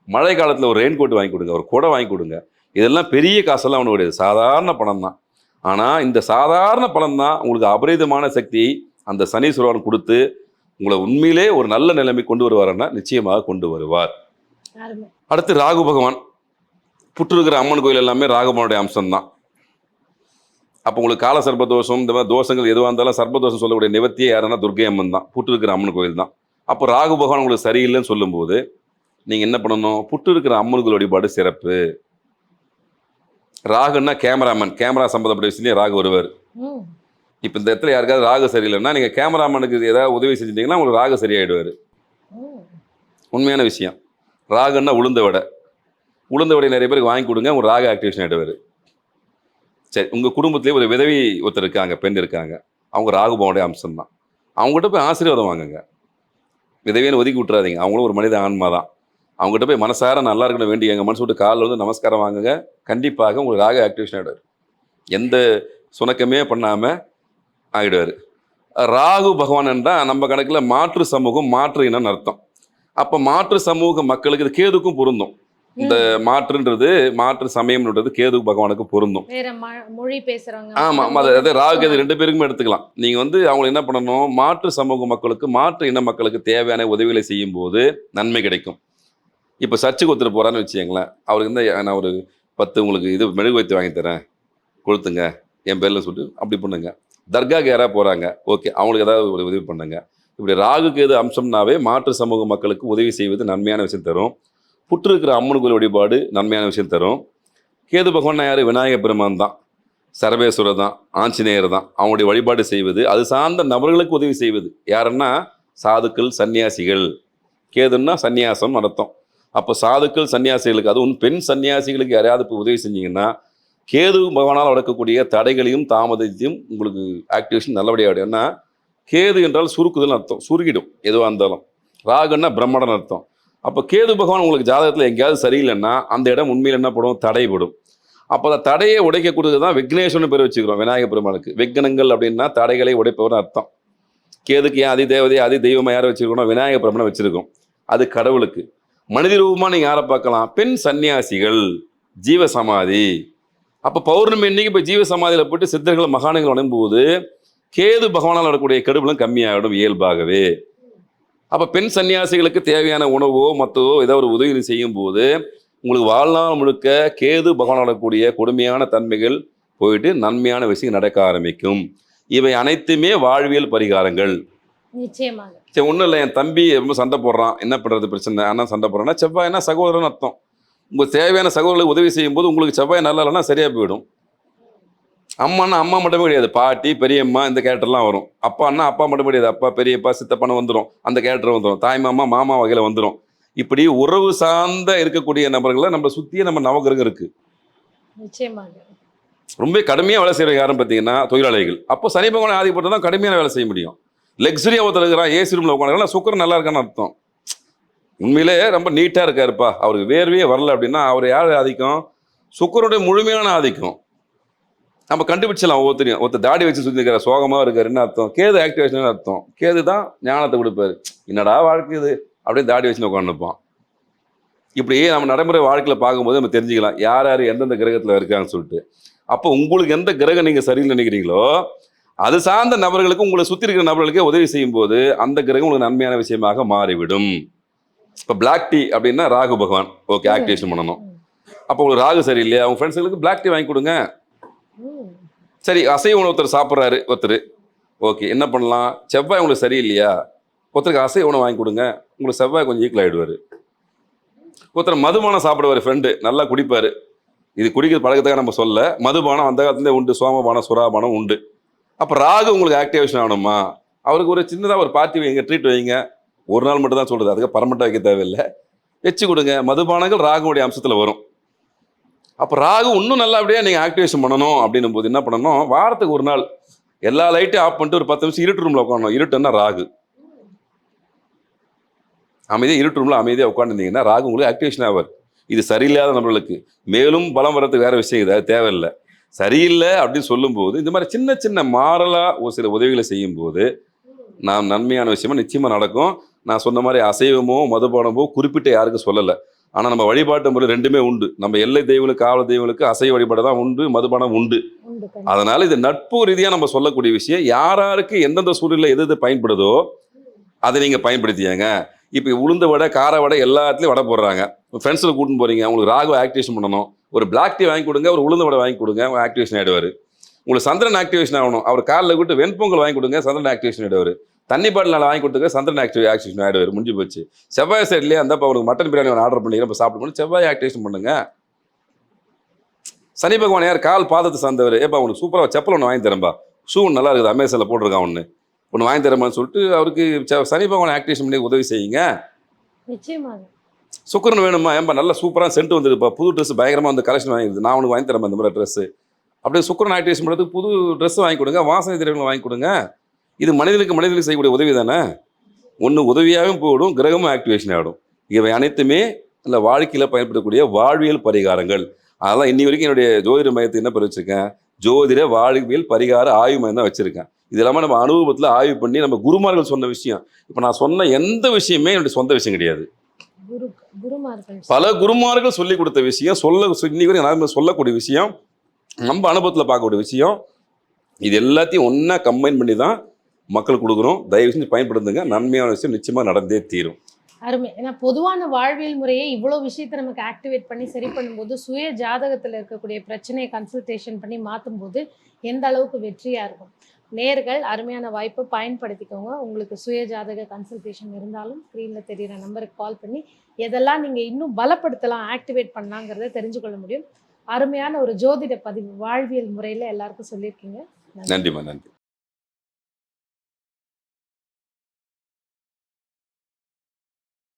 S2: மழை காலத்தில் ஒரு ரெயின் கோட் வாங்கி கொடுங்க, ஒரு குடை வாங்கி கொடுங்க. இதெல்லாம் பெரிய காசெல்லாம் ஒன்று கிடையாது, சாதாரண பணம் தான். ஆனால் இந்த சாதாரண பணம் தான் உங்களுக்கு அபரிதமான சக்தியை அந்த சனீஸ்வரன் கொடுத்து உங்களை உண்மையிலே ஒரு நல்ல நிலைமை கொண்டு வருவார்னா நிச்சயமாக கொண்டு வருவார். அடுத்து ராகு பகவான். புற்று இருக்கிற அம்மன் கோயில் எல்லாமே ராகுபவனுடைய அம்சம்தான். அப்போ உங்களுக்கு கால சர்ப்பதோஷம், இந்த மாதிரி தோஷங்கள் எதுவாக இருந்தாலும் சர்ப்பதோஷம் சொல்லக்கூடிய நிவர்த்தியே யாருன்னா துர்க்கை அம்மன் தான். புற்று இருக்கிற அம்மன் கோயில் தான். அப்போ ராகு பகவான் உங்களுக்கு சரியில்லைன்னு சொல்லும்போது நீங்கள் என்ன பண்ணணும்? புற்று இருக்கிற அம்மன் கோயில் வழிபாடு சிறப்பு. ராகுன்னா கேமராமேன், கேமரா சம்பந்தப்பட்ட விஷயத்தையும் ராகு வருவார். இப்போ இந்த இடத்துல யாருக்காவது ராகு சரியில்லைன்னா நீங்கள் கேமராமேனுக்கு ஏதாவது உதவி செஞ்சிட்டிங்கன்னா உங்களுக்கு ராகு சரியாயிடுவார். உண்மையான விஷயம். ராகுன்னா உளுந்த வடை நிறைய பேருக்கு வாங்கி கொடுங்க, உங்கள் ராகு ஆக்டிவேஷன் ஆகிடுவார். சரி, உங்கள் குடும்பத்திலே ஒரு விதவி ஒருத்தர் இருக்காங்க, பெண் இருக்காங்க, அவங்க ராகுபவனுடைய அம்சம் தான். அவங்ககிட்ட போய் ஆசீர்வாதம் வாங்குங்க. விதவியை ஒதுக்கி விட்டுறாதீங்க. அவங்களும் ஒரு மனித ஆன்மா தான். அவங்ககிட்ட போய் மனசார நல்லா இருக்கணும் வேண்டி எங்கள் மனசு விட்டு காலில் வந்து நமஸ்காரம் வாங்குங்க. கண்டிப்பாக உங்களுக்கு ராகு ஆக்டிவேஷன் ஆகிடுவார். எந்த சுணக்கமே பண்ணாமல் ஆகிடுவார். ராகு பகவான் என்றால் நம்ம கணக்கில் மாற்று சமூகம், மாற்று இனம்னு அர்த்தம். அப்போ மாற்று சமூக மக்களுக்கு இது கேதுக்கும் பொருந்தும். இந்த மாற்றுன்றது, மாற்று சமயம்ன்றது கேது பகவானுக்கு பொருந்தும்.
S1: மொழி பேசுறாங்க.
S2: ஆமாம், அது ராகு கேது 2 பேருக்குமே எடுத்துக்கலாம். நீங்கள் வந்து அவங்க என்ன பண்ணணும்? மாற்று சமூக மக்களுக்கு, மாற்று இன மக்களுக்கு தேவையான உதவிகளை செய்யும் போது நன்மை கிடைக்கும். இப்போ சர்ச்சுக்கு ஒருத்தர் போகிறான்னு வச்சுக்கங்களேன், அவருக்கு வந்து நான் ஒரு 10 உங்களுக்கு இது மெழுகு வைத்து வாங்கி தரேன், கொளுத்துங்க என் பேரில் சொல்லிட்டு அப்படி பண்ணுங்க. தர்காக்கு யாராவது போகிறாங்க, ஓகே, அவங்களுக்கு ஏதாவது ஒரு உதவி பண்ணுங்க. இப்படி ராகு கேது அம்சம்னாவே மாற்று சமூக மக்களுக்கு உதவி செய்வது நன்மையான விஷயம் தரும். புற்று இருக்கிற அம்மன் கோயில் வழிபாடு நன்மையான விஷயம் தரும். கேது பகவான் யார்? விநாயகர் பெருமான் தான், சரபேஸ்வரர் தான், ஆஞ்சநேயர் தான். அவங்களுடைய வழிபாடு செய்வது, அது சார்ந்த நபர்களுக்கு உதவி செய்வது யாருன்னா சாதுக்கள், சன்னியாசிகள். கேதுன்னா சன்னியாசம் அர்த்தம். அப்போ சாதுக்கள், சன்னியாசிகளுக்கு, அதுவும் பெண் சன்னியாசிகளுக்கு யாரையாவது இப்போ உதவி செஞ்சீங்கன்னா கேது பகவானால் நடக்கக்கூடிய தடைகளையும் தாமதத்தையும் உங்களுக்கு ஆக்டிவேஷன் நல்லபடியாக ஆகிடும். ஏன்னா கேது என்றால் சுருக்குதல் அர்த்தம், சுருக்கிடும் எதுவாக இருந்தாலும். ராகுன்னா பிரம்மடன் அர்த்தம். அப்போ கேது பகவான் உங்களுக்கு ஜாதகத்தில் எங்கேயாவது சரியில்லைன்னா அந்த இடம் உண்மையில் என்ன படும்? தடைபடும். அப்போ அந்த தடையை உடைக்கக்கூடியது தான் விக்னேஸ்வரன் பேர் வச்சுக்கிறோம் விநாயகர் பெருமானுக்கு. விக்னங்கள் அப்படின்னா தடைகளை உடைப்பவர்னு அர்த்தம். கேதுக்கு ஏன் அதி தேவதையை, அதி தெய்வமாக யாரை வச்சுருக்கோம்? விநாயகர் பெருமானை வச்சுருக்கோம். அது கடவுளுக்கு. மனித ரூபமாக நீங்கள் யாரை பார்க்கலாம்? பெண் சன்னியாசிகள், ஜீவசமாதி. அப்போ பௌர்ணமி இன்னைக்கு இப்போ ஜீவசமாதியில் போட்டு சித்தர்கள், மகான்கள் வணங்கும்போது கேது பகவானால் வரக்கூடிய கெடுபலும் கம்மியாகிடும் இயல்பாகவே. அப்போ பெண் சன்னியாசிகளுக்கு தேவையான உணவோ மற்றவோ ஏதோ ஒரு உதவி செய்யும் போது உங்களுக்கு வாழ்நாள் முழுக்க கேது பகவான் வரக்கூடிய கொடுமையான தன்மைகள் போயிட்டு நன்மையான விஷயம் நடக்க ஆரம்பிக்கும். இவை அனைத்துமே வாழ்வியல் பரிகாரங்கள்.
S1: நிச்சயமாக.
S2: சரி, ஒன்றும் இல்லை, என் தம்பி ரொம்ப சண்டை போடுறான், என்ன பண்ணுறது பிரச்சனை, அண்ணா சண்டை போடுறான்னா செவ்வாய்னா சகோதரன் அர்த்தம். உங்களுக்கு தேவையான சகோதரர்களுக்கு உதவி செய்யும் போது உங்களுக்கு செவ்வாய் நல்லா இல்லைன்னா சரியாக போயிடும். அம்மான்னா அம்மா மட்டுமே கிடையாது, பாட்டி பெரியம்மா இந்த கேரக்டர்லாம் வரும். அப்பான்னா அப்பா மட்டும் கிடையாது, அப்பா பெரியப்பா சித்தப்பான்னு வந்துடும், அந்த கேரக்டர் வந்துடும். தாய் மாமா மாமா வகையில வந்துடும். இப்படி உறவு சார்ந்த இருக்கக்கூடிய நபர்களை நம்ம சுத்தியே நம்ம நவகிரகம் இருக்கு.
S1: நிச்சயமாக.
S2: ரொம்ப கடுமையா வேலை செய்யற யாரும் பார்த்தீங்கன்னா தொழிலாளிகள். அப்போ சனி பகவான் ஆதிப்பட்டு தான் கடுமையான வேலை செய்ய முடியும். லக்ஸரியா ஒருத்தர் இருக்கிறான், ஏசி ரூம்ல உட்காந்து சுக்கரன் நல்லா இருக்கான்னு அர்த்தம். உண்மையிலே ரொம்ப நீட்டா இருக்காருப்பா, அவருக்கு வேர்வையே வரல அப்படின்னா அவர் யார் ஆதிக்கம்? சுக்கரனுடைய முழுமையான ஆதிக்கம். நம்ம கண்டுபிடிச்சலாம் ஒவ்வொருத்தரையும். ஒருத்தர் தாடி வச்சு சுற்றி இருக்கிற சோகமா இருக்காரு, என்ன அர்த்தம்? கேது ஆக்டிவேஷன் அர்த்தம். கேது தான் ஞானத்தை கொடுப்பாரு. என்னடா வாழ்க்கை இது அப்படியே தாடி வச்சு உட்காந்துப்பான். இப்படியே நம்ம நடைமுறை வாழ்க்கையில பார்க்கும்போது நம்ம தெரிஞ்சுக்கலாம் யார் யார் எந்தெந்த கிரகத்துல இருக்காங்கன்னு சொல்லிட்டு. அப்போ உங்களுக்கு எந்த கிரகம் நீங்க சரின்னு நினைக்கிறீங்களோ அது சார்ந்த நபர்களுக்கு, உங்களை சுத்தி இருக்கிற நபர்களுக்கே உதவி செய்யும் போது அந்த கிரகம் உங்களுக்கு நன்மையான விஷயமாக மாறிவிடும். இப்போ பிளாக் டீ அப்படின்னா ராகு பகவான் ஓகே ஆக்டிவேஷன் பண்ணணும். அப்போ உங்களுக்கு ராகு சரியில்லையா, அவங்க ஃப்ரெண்ட்ஸுங்களுக்கு பிளாக் டீ வாங்கி கொடுங்க. சரி, அசைவ உணவு ஒருத்தர் சாப்பிட்றாரு, ஒருத்தர் ஓகே என்ன பண்ணலாம்? செவ்வாய் உங்களுக்கு சரியில்லையா, ஒருத்தருக்கு அசைவ உணவு வாங்கி கொடுங்க, உங்களுக்கு செவ்வாய் கொஞ்சம் ஈக்குவல் ஆகிடுவார். ஒருத்தர் மதுபானம் சாப்பிடுவார், ஃப்ரெண்டு நல்லா குடிப்பார். இது குடிக்கிற பழக்கத்தாக நம்ம சொல்ல, மதுபானம் அந்த காலத்துலேயே உண்டு, சோமபானம் சுறாபானம் உண்டு. அப்போ ராகு உங்களுக்கு ஆக்டிவேஷன் ஆகணுமா, அவருக்கு ஒரு சின்னதாக ஒரு பார்ட்டி வைங்க, ட்ரீட் வைங்க. ஒரு நாள் மட்டும் தான் சொல்கிறது, அதுக்கு பர்மனெண்ட்டாக வைக்க தேவையில்லை, வச்சு கொடுங்க. மதுபானங்கள் ராகுடைய அம்சத்தில் வரும். அப்போ ராகு இன்னும் நல்லபடியாக நீங்கள் ஆக்டிவேஷன் பண்ணணும் அப்படின்னும் போது என்ன பண்ணணும்? வாரத்துக்கு ஒரு நாள் எல்லா லைட்டையும் ஆஃப் பண்ணிட்டு ஒரு 10 நிமிஷம் இருட்டு ரூமில் உட்காரணும். இருட்டுன்னா ராகு. அமைதியாக இருட்டு ரூமில் அமைதியாக உட்காந்துருந்தீங்கன்னா ராகு உங்களுக்கு ஆக்டிவேஷன் ஆவார். இது சரியில்லாத நபர்களுக்கு மேலும் பலம் வர்றதுக்கு வேற விஷயம், இது அது தேவையில்லை. சரியில்லை அப்படின்னு சொல்லும்போது இந்த மாதிரி சின்ன சின்ன மாறலாக ஒரு சில உதவிகளை செய்யும்போது நாம் நன்மையான விஷயமா நிச்சயமாக நடக்கும். நான் சொன்ன மாதிரி அசைவமோ மதுபானமோ குறிப்பிட்ட யாருக்கும் சொல்லலை. ஆனால் நம்ம வழிபாட்டு முறை ரெண்டுமே உண்டு. நம்ம எல்லை தெய்வங்களுக்கு காவல் தெய்வங்களுக்கு அசைவ வழிபாடு தான் உண்டு, மதுபானம் உண்டு. அதனால இது நட்பு ரீதியாக நம்ம சொல்லக்கூடிய விஷயம். யாராருக்கு எந்தெந்த சூழ்நிலை எது எது பயன்படுதோ அதை நீங்கள் பயன்படுத்தியாங்க. இப்போ உளுந்த வடை கார வடை எல்லாத்துலேயும் வடை போடுறாங்க. ஃப்ரெண்ட்ஸில் கூட்டின்னு போகிறீங்க, உங்களுக்கு ராகு ஆக்டிவேஷன் பண்ணணும், ஒரு பிளாக் டீ வாங்கி கொடுங்க, ஒரு உளுந்த வடை வாங்கி கொடுங்க, ஆக்டிவேஷன் ஆகிடுவார். உங்களுக்கு சந்திரன் ஆக்டிவேஷன் ஆகணும், அவர் காலில் கூட்டு வெண்பொங்கல் வாங்கி கொடுங்க, சந்திரன் ஆக்டிவேஷன் ஆகிடுவார். தண்ணி பாட்டில் வாங்கி கொடுத்துக்க, சந்திரன் ஆக்டிவேஷன் ஆகிடுவார். முடிஞ்சு போச்சு. செவ்வாய் சைட்லேயே அந்தப்போ அவருக்கு மட்டன் பிரியாணி ஆர்டர் பண்ணிக்கிறேன், இப்போ சாப்பிட்டு செவ்வாய் ஆக்டிவேஷன் பண்ணுங்க. சனி பகவான் யார்? கால் பாதத்தை சார்ந்தவர். ஏப்பா உனக்கு சூப்பராக செப்பல் ஒன்று வாங்கி தரேன்பா, ஷூ நல்லா இருக்குது, அமேசானில் போட்டிருக்கான் ஒன்று வாங்கி தரமான்னு சொல்லிட்டு அவருக்கு சனி பகவான் ஆக்டிவேஷன் பண்ணி உதவி செய்யுங்க.
S1: நிச்சயமாக.
S2: சுக்கரன் வேணுமா? ஏன்பா நல்லா சூப்பராக சென்ட் வந்துருப்பா, புது ட்ரெஸ் பயங்கரமாக வந்து கலெக்ஷன் வாங்கிடுது, நான் உனக்கு வாங்கி தரேன் இந்த மாதிரி ட்ரெஸ்ஸு. அப்படியே சுக்கரன் ஆக்டிவேஷன் பண்ணுறதுக்கு புது ட்ரெஸ் வாங்கி கொடுங்க, வாசனை திரவியங்கள் வாங்கி கொடுங்க. இது மனிதனுக்கு செய்யக்கூடிய உதவி தானே. ஒன்று உதவியாகவும் போயிடும், கிரகமும் ஆக்டிவேஷன் ஆகிடும். இவை அனைத்துமே இல்லை வாழ்க்கையில் பயன்படக்கூடிய வாழ்வியல் பரிகாரங்கள். அதெல்லாம் இன்னி வரைக்கும் என்னுடைய ஜோதிட மையத்தை என்ன பேர் வச்சுருக்கேன்? ஜோதிட வாழ்வியல் பரிகார ஆய்வு மையம் தான் வச்சுருக்கேன். இது இல்லாமல் நம்ம அனுபவத்தில் ஆய்வு பண்ணி நம்ம குருமார்கள் சொன்ன விஷயம். இப்போ நான் சொன்ன எந்த விஷயமே என்னுடைய சொந்த விஷயம் கிடையாது. பல குருமார்கள் சொல்லி கொடுத்த விஷயம், இன்னி வரைக்கும் நான் சொல்லக்கூடிய விஷயம், நம்ம அனுபவத்தில் பார்க்கக்கூடிய விஷயம். இது எல்லாத்தையும் ஒன்றா கம்பைன் பண்ணி தான் மக்கள் கொடுக்குறோம். தயவு செஞ்சு பயன்படுத்துங்க, நன்மையான விஷயம் நிச்சயமாக நடந்தே தீரும்.
S1: அருமை. ஏன்னா பொதுவான வாழ்வியல் முறையை இவ்வளோ விஷயத்தை நமக்கு ஆக்டிவேட் பண்ணி சரி பண்ணும்போது சுய ஜாதகத்தில் இருக்கக்கூடிய பிரச்சனையை கன்சல்டேஷன் பண்ணி மாற்றும் போது எந்த அளவுக்கு வெற்றியாக இருக்கும். நேர்கள் அருமையான வாய்ப்பை பயன்படுத்திக்கோங்க. உங்களுக்கு சுய ஜாதக கன்சல்டேஷன் இருந்தாலும் ஸ்க்ரீனில் தெரிகிற நம்பருக்கு கால் பண்ணி எதெல்லாம் நீங்கள் இன்னும் பலப்படுத்தலாம், ஆக்டிவேட் பண்ணலாங்கிறத தெரிஞ்சுக்கொள்ள முடியும். அருமையான ஒரு ஜோதிட பதிவு வாழ்வியல் முறையில் எல்லாருக்கும் சொல்லியிருக்கீங்க.
S2: நன்றிம்மா, நன்றி.